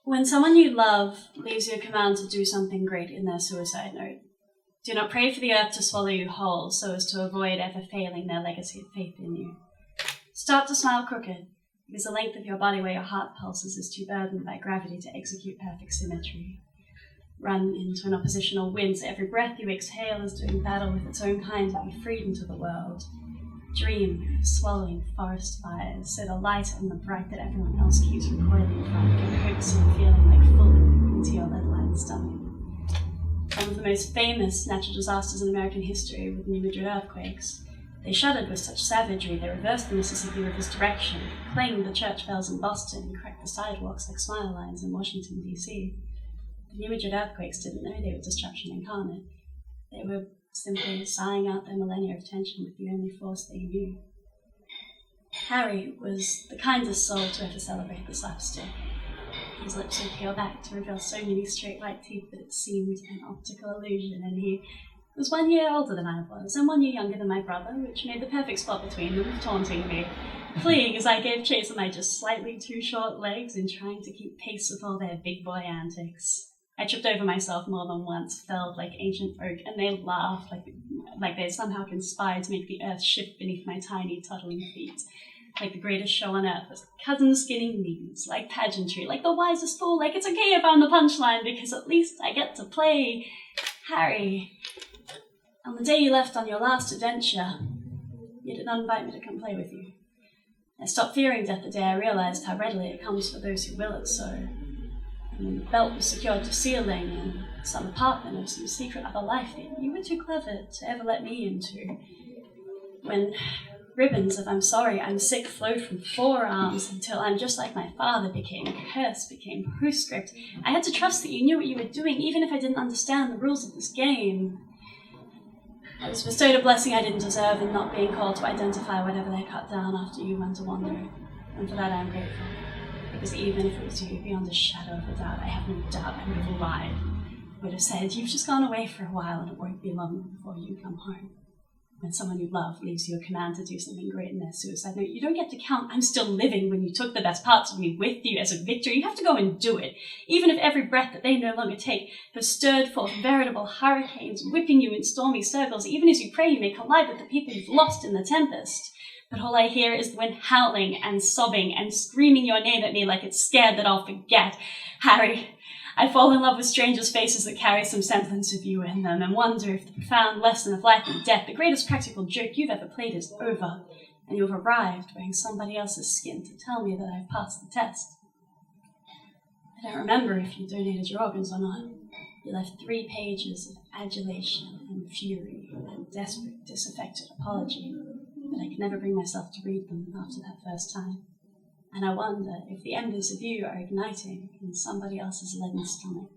When someone you love leaves you a command to do something great in their suicide note, do not pray for the earth to swallow you whole so as to avoid ever failing their legacy of faith in you. Start to smile crooked, because the length of your body where your heart pulses is too burdened by gravity to execute perfect symmetry. Run into an oppositional wind so every breath you exhale is doing battle with its own kind to be freed into the world. Dream of swallowing forest fires so the light and the bright that everyone else keeps recoiling from can coax you feeling like fully into your lead-lined stomach. One of the most famous natural disasters in American history were the New Madrid earthquakes. They shuddered with such savagery they reversed the Mississippi River's direction, clanged the church bells in Boston, and cracked the sidewalks like smile lines in Washington, D.C. The New Madrid earthquakes didn't know they were destruction incarnate. They were simply sighing out their millennia of tension with the only force they knew. Harry was the kindest soul to ever celebrate the slapstick. His lips would peel back to reveal so many straight white teeth that it seemed an optical illusion, and he was 1 year older than I was, and 1 year younger than my brother, which made the perfect spot between them, taunting me, fleeing as I gave chase on my just slightly too short legs and trying to keep pace with all their big boy antics. I tripped over myself more than once, felled like ancient oak, and they laughed like they somehow conspired to make the earth shift beneath my tiny, toddling feet. Like the greatest show on earth was cousin skinning knees, like pageantry, like the wisest fool, like it's okay if I'm the punchline because at least I get to play Harry. On the day you left on your last adventure, you did not invite me to come play with you. I stopped fearing death the day I realized how readily it comes for those who will it so. And when the belt was secured to ceiling in some apartment of some secret other life that you were too clever to ever let me into. When ribbons of I'm sorry, I'm sick flowed from forearms until I'm just like my father became curse, became postscript. I had to trust that you knew what you were doing, even if I didn't understand the rules of this game. I was bestowed a blessing I didn't deserve in not being called to identify whatever they cut down after you went to wander, and for that I am grateful. Because even if it was you, beyond a shadow of a doubt, I have no doubt I would have lied. I would have said, you've just gone away for a while and it won't be long before you come home. When someone you love leaves you a command to do something great in their suicide note, you don't get to count I'm still living when you took the best parts of me with you as a victory. You have to go and do it, even if every breath that they no longer take has stirred forth veritable hurricanes, whipping you in stormy circles, even as you pray you may collide with the people you've lost in the tempest. But all I hear is the wind howling and sobbing and screaming your name at me like it's scared that I'll forget. Harry, I fall in love with strangers' faces that carry some semblance of you in them and wonder if the profound lesson of life and death, the greatest practical joke you've ever played, is over, and you've arrived wearing somebody else's skin to tell me that I've passed the test. I don't remember if you donated your organs or not. You left 3 pages of adulation and fury and desperate, disaffected apology, but I could never bring myself to read them after that first time. And I wonder if the embers of you are igniting in somebody else's leaden stomach,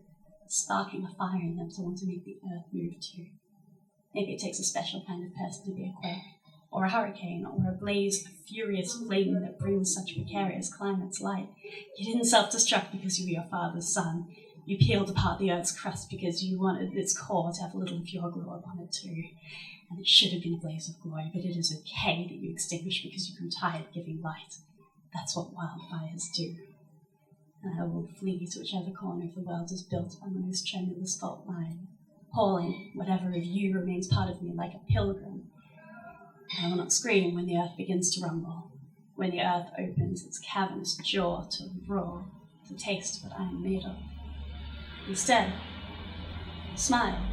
sparking a fire in them to want to make the earth move too. Maybe it takes a special kind of person to be a quake, or a hurricane, or a blaze of furious flame that brings such precarious climates light. You didn't self-destruct because you were your father's son. You peeled apart the earth's crust because you wanted its core to have a little of your glow upon it too. And it should have been a blaze of glory, but it is okay that you extinguished because you grew tired giving light. That's what wildfires do. And I will flee to whichever corner of the world is built on the most tremulous fault line, hauling whatever of you remains part of me like a pilgrim. And I will not scream when the earth begins to rumble, when the earth opens its cavernous jaw to roar, to taste what I am made of. Instead, smile,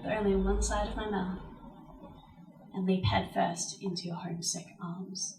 but only on one side of my mouth, and leap headfirst into your homesick arms.